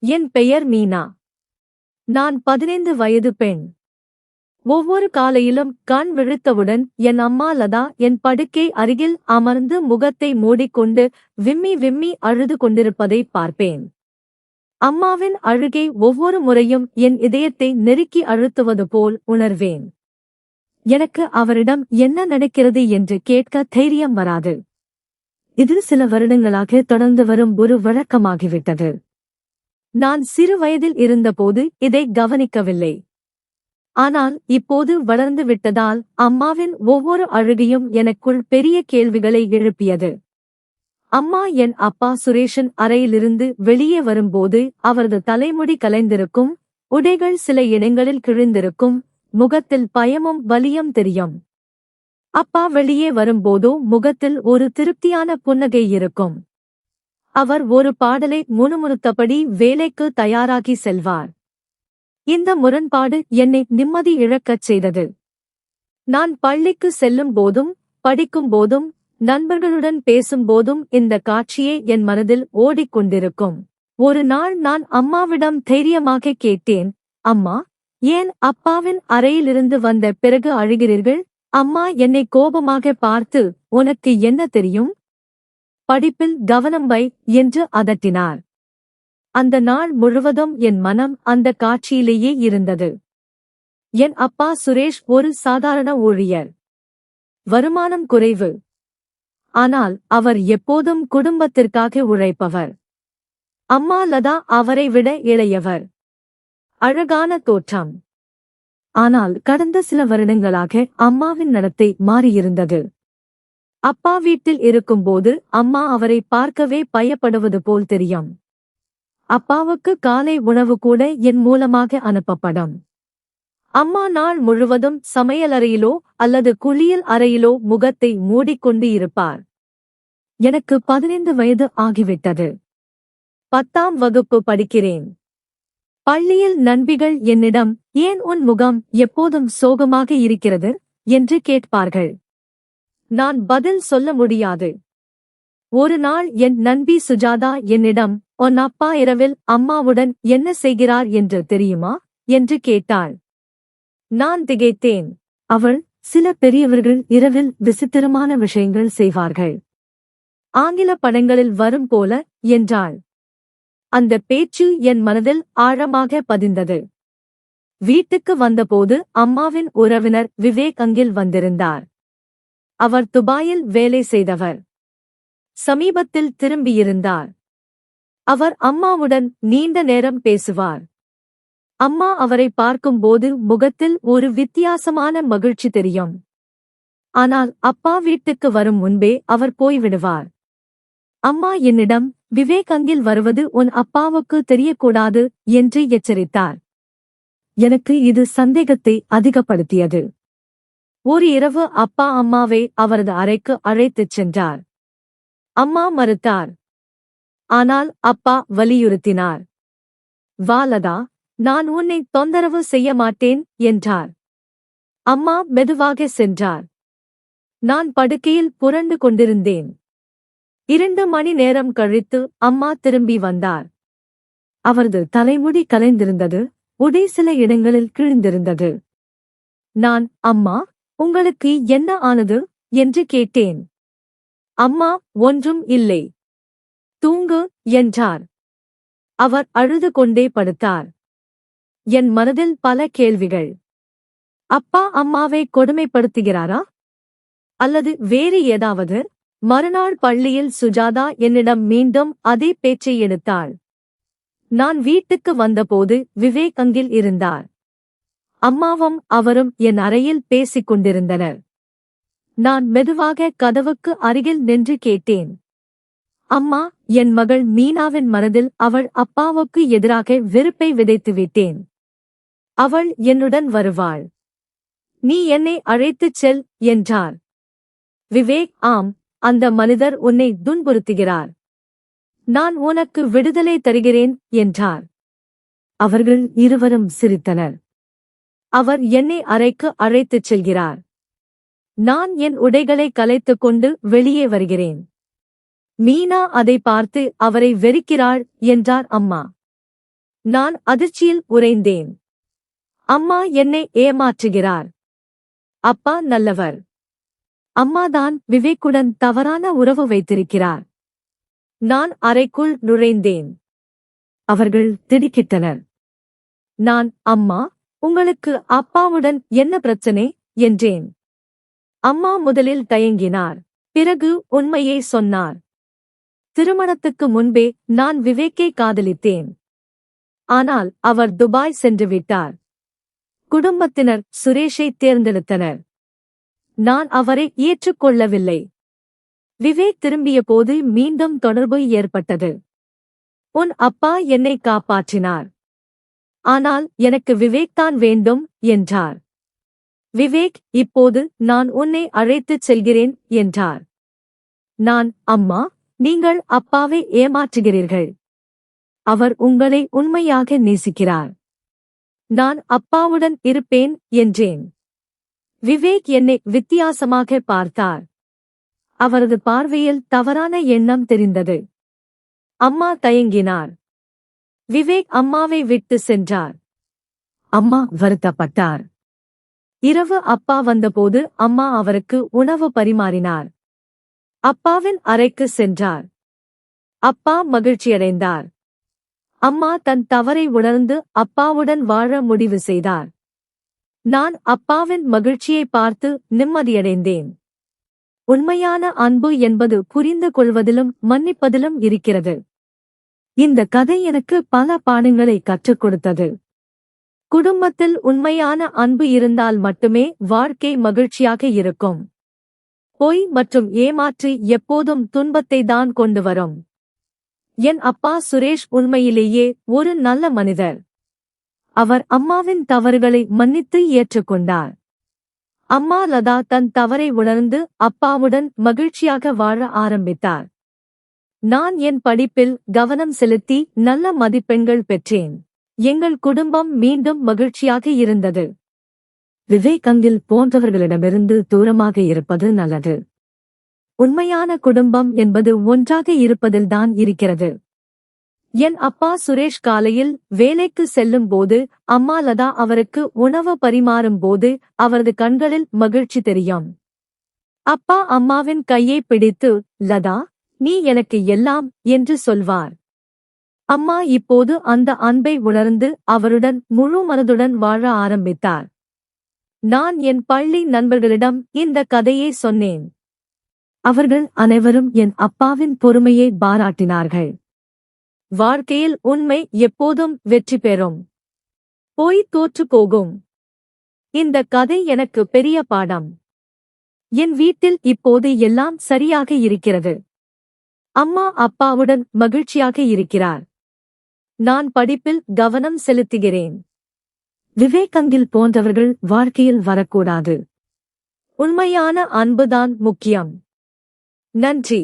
என் பெயர் மீனா. நான் 15 வயது பெண். ஒவ்வொரு காலையிலும் கண் விழித்தவுடன் என் அம்மா லதா என் படுக்கை அருகில் அமர்ந்து முகத்தை மூடிக்கொண்டு விம்மி விம்மி அழுது கொண்டிருப்பதை பார்ப்பேன். அம்மாவின் அழுகை ஒவ்வொரு முறையும் என் இதயத்தை நெருக்கி அழுத்துவது போல் உணர்வேன். எனக்கு அவரிடம் என்ன நடக்கிறது என்று கேட்க தைரியம் வராது. இது சில வருடங்களாக தொடர்ந்து வரும் ஒரு வழக்கமாகிவிட்டது. நான் சிறு வயதில் இருந்தபோது இதை கவனிக்கவில்லை. ஆனால் இப்போது வளர்ந்து விட்டதால் அம்மாவின் ஒவ்வொரு அழுகையும் எனக்குள் பெரிய கேள்விகளை எழுப்பியது. அம்மா என் அப்பா சுரேஷின் அறையிலிருந்து வெளியே வரும்போது அவரது தலைமுடி கலைந்திருக்கும், உடைகள் சில இடங்களில் கிழிந்திருக்கும், முகத்தில் பயமும் வலியும் தெரியும். அப்பா வெளியே வரும்போதோ முகத்தில் ஒரு திருப்தியான புன்னகை இருக்கும். அவர் ஒரு பாடலை முணுமுணுத்தபடி வேலைக்கு தயாராகி செல்வார். இந்த முரண்பாடு என்னை நிம்மதி இழக்கச் செய்தது. நான் பள்ளிக்கு செல்லும் போதும் படிக்கும் போதும் நண்பர்களுடன் பேசும்போதும் இந்த காட்சியே என் மனதில் ஓடிக்கொண்டிருக்கும். ஒரு நாள் நான் அம்மாவிடம் தைரியமாக கேட்டேன், அம்மா, ஏன் அப்பாவின் அறையிலிருந்து வந்த பிறகு அழுகிறீர்கள்? அம்மா என்னை கோபமாக பார்த்து, உனக்கு என்ன தெரியும்? படிப்பில் கவனம் வை என்று அதட்டினார். அந்த நாள் முழுவதும் என் மனம் அந்த காட்சியிலேயே இருந்தது. என் அப்பா சுரேஷ் ஒரு சாதாரண ஊழியர். வருமானம் குறைவு. ஆனால் அவர் எப்போதும் குடும்பத்திற்காக உழைப்பவர். அம்மா லதா அவரை விட இளையவர். அழகான தோற்றம். ஆனால் கடந்த சில வருடங்களாக அம்மாவின் நடத்தை மாறியிருந்தது. அப்பா வீட்டில் இருக்கும்போது அம்மா அவரை பார்க்கவே பயப்படுவது போல் தெரியும். அப்பாவுக்கு காலை உணவு கூட என் மூலமாக அனுப்பப்படும். அம்மா நாள் முழுவதும் சமையலறையிலோ அல்லது குளியல் அறையிலோ முகத்தை மூடிக்கொண்டு இருப்பார். எனக்கு 15 வயது ஆகிவிட்டது. 10ஆம் வகுப்பு படிக்கிறேன். பள்ளியில் நண்பிகள் என்னிடம், ஏன் உன் முகம் எப்போதும் சோகமாக இருக்கிறது என்று கேட்பார்கள். நான் பதில் சொல்ல முடியாது. ஒரு நாள் என் நண்பி சுஜாதா என்னிடம், உன் அப்பா இரவில் அம்மாவுடன் என்ன செய்கிறார் என்று தெரியுமா என்று கேட்டாள். நான் திகைத்தேன். அவள், சில பெரியவர்கள் இரவில் விசித்திரமான விஷயங்கள் செய்வார்கள். ஆங்கில படங்களில் வரும் போல என்றாள். அந்த பேச்சு என் மனதில் ஆழமாக பதிந்தது. வீட்டுக்கு வந்தபோது அம்மாவின் உறவினர் விவேக் அங்கில் வந்திருந்தார். அவர் துபாயில் வேலை செய்தவர். சமீபத்தில் திரும்பியிருந்தார். அவர் அம்மாவுடன் நீண்ட நேரம் பேசுவார். அம்மா அவரை பார்க்கும்போது முகத்தில் ஒரு வித்தியாசமான மகிழ்ச்சி தெரியும். ஆனால் அப்பா வீட்டுக்கு வரும் முன்பே அவர் போய்விடுவார். அம்மா என்னிடம், விவேக் அங்கில் வருவது உன் அப்பாவுக்கு தெரியக்கூடாது என்று எச்சரித்தார். எனக்கு இது சந்தேகத்தை அதிகப்படுத்தியது. ஒரு இரவு அப்பா அம்மாவை அவரது அறைக்கு அழைத்துச் சென்றார். அம்மா மறுத்தார். ஆனால் அப்பா வலியுறுத்தினார். வா லதா, நான் உன்னை தொந்தரவு செய்ய மாட்டேன் என்றார். அம்மா மெதுவாக சென்றார். நான் படுக்கையில் புரண்டு கொண்டிருந்தேன். 2 மணி நேரம் கழித்து அம்மா திரும்பி வந்தார். அவரது தலைமுடி கலைந்திருந்தது, உடை சில இடங்களில் கிழிந்திருந்தது. நான், அம்மா, உங்களுக்கு என்ன ஆனது என்று கேட்டேன். அம்மா, ஒன்றும் இல்லை. தூங்கு என்றார். அவர் அழுது கொண்டே படுத்தார். என் மனதில் பல கேள்விகள். அப்பா அம்மாவை கொடுமைப்படுத்துகிறாரா? அல்லது வேறு ஏதாவது? மறுநாள் பள்ளியில் சுஜாதா என்னிடம் மீண்டும் அதே பேச்சை எடுத்தாள். நான் வீட்டுக்கு வந்தபோது விவேக் அங்கில் இருந்தார். அம்மாவும் அவரும் என் அறையில் பேசிக் கொண்டிருந்தனர். நான் மெதுவாக கதவுக்கு அருகில் நின்று கேட்டேன். அம்மா, என் மகள் மீனாவின் மனதில் அவள் அப்பாவுக்கு எதிராக வெறுப்பை விதைத்துவிட்டேன். அவள் என்னுடன் வருவாள். நீ என்னை அழைத்துச் செல் என்றார். விவேக், ஆம், அந்த மனிதர் உன்னை துன்புறுத்துகிறார். நான் உனக்கு விடுதலை தருகிறேன் என்றார். அவர்கள் இருவரும் சிரித்தனர். அவர் என்னை அறைக்கு அழைத்துச் செல்கிறார். நான் என் உடைகளை கலைத்துக் கொண்டு வெளியே வருகிறேன். மீனா அதை பார்த்து அவரை வெறுக்கிறாள் என்றார் அம்மா. நான் அதிர்ச்சியில் உறைந்தேன். அம்மா என்னை ஏமாற்றுகிறார். அப்பா நல்லவர். அம்மாதான் விவேக்குடன் தவறான உறவு வைத்திருக்கிறார். நான் அறைக்குள் நுழைந்தேன். அவர்கள் திடுக்கிட்டனர். நான், அம்மா, உங்களுக்கு அப்பாவுடன் என்ன பிரச்சனை என்றேன். அம்மா முதலில் தயங்கினார். பிறகு உண்மையை சொன்னார். திருமணத்துக்கு முன்பே நான் விவேக்கை காதலித்தேன். ஆனால் அவர் துபாய் சென்று விட்டார். குடும்பத்தினர் சுரேஷை தேர்ந்தெடுத்தனர். நான் அவரை ஏற்றுக்கொள்ளவில்லை. விவேக் திரும்பிய போது மீண்டும் தொடர்பு ஏற்பட்டது. உன் அப்பா என்னை காப்பாற்றினார். ஆனால் எனக்கு விவேக் தான் வேண்டும் என்றார். விவேக், இப்போது நான் உன்னை அழைத்துச் செல்கிறேன் என்றார். நான், அம்மா, நீங்கள் அப்பாவை ஏமாற்றுகிறீர்கள். அவர் உங்களை உண்மையாக நேசிக்கிறார். நான் அப்பாவுடன் இருப்பேன் என்றேன். விவேக் என்னை வித்தியாசமாக பார்த்தார். அவரது பார்வையில் தவறான எண்ணம் தெரிந்தது. அம்மா தயங்கினார். விவேக் அம்மாவை விட்டு சென்றார். அம்மா வருத்தப்பட்டார். இரவு அப்பா வந்தபோது அம்மா அவருக்கு உணவு பரிமாறினார். அப்பாவின் அறைக்கு சென்றார். அப்பா மகிழ்ச்சியடைந்தார். அம்மா தன் தவறை உணர்ந்து அப்பாவுடன் வாழ முடிவு செய்தார். நான் அப்பாவின் மகிழ்ச்சியை பார்த்து நிம்மதியடைந்தேன். உண்மையான அன்பு என்பது புரிந்து கொள்வதிலும் மன்னிப்பதிலும் இருக்கிறது. இந்த கதை எனக்கு பல பாடங்களை கற்றுக் கொடுத்தது. குடும்பத்தில் உண்மையான அன்பு இருந்தால் மட்டுமே வாழ்க்கை மகிழ்ச்சியாக இருக்கும். பொய் மற்றும் ஏமாற்று எப்போதும் துன்பத்தை தான் கொண்டு வரும். என் அப்பா சுரேஷ் உண்மையிலேயே ஒரு நல்ல மனிதர். அவர் அம்மாவின் தவறுகளை மன்னித்து ஏற்றுக்கொண்டார். அம்மா லதா தன் தவறை உணர்ந்து அப்பாவுடன் மகிழ்ச்சியாக வாழ ஆரம்பித்தார். நான் என் படிப்பில் கவனம் செலுத்தி நல்ல மதிப்பெண்கள் பெற்றேன். எங்கள் குடும்பம் மீண்டும் மகிழ்ச்சியாக இருந்தது. விவேக் அங்கில் போன்றவர்களிடமிருந்து தூரமாக இருப்பது நல்லது. உண்மையான குடும்பம் என்பது ஒன்றாக இருப்பதில்தான் இருக்கிறது. என் அப்பா சுரேஷ் காலையில் வேலைக்கு செல்லும் போது அம்மா லதா அவருக்கு உணவு பரிமாறும் போது அவரது கண்களில் மகிழ்ச்சி தெரியும். அப்பா அம்மாவின் கையை பிடித்து, லதா, நீ எனக்கு எல்லாம் என்று சொல்வார். அம்மா இப்போது அந்த அன்பை உணர்ந்து அவருடன் முழு மனதுடன் வாழ ஆரம்பித்தார். நான் என் பள்ளி நண்பர்களிடம் இந்த கதையை சொன்னேன். அவர்கள் அனைவரும் என் அப்பாவின் பொறுமையை பாராட்டினார்கள். வாழ்க்கையில் உண்மை எப்போதும் வெற்றி பெறும். பொய் தோற்று போகும். இந்த கதை எனக்கு பெரிய பாடம். என் வீட்டில் இப்போது எல்லாம் சரியாக இருக்கிறது. அம்மா அப்பாவுடன் மகிழ்ச்சியாக இருக்கிறார். நான் படிப்பில் கவனம் செலுத்துகிறேன். விவேக் அங்கில் போன்றவர்கள் வாழ்க்கையில் வரக்கூடாது. உண்மையான அன்புதான் முக்கியம். நன்றி.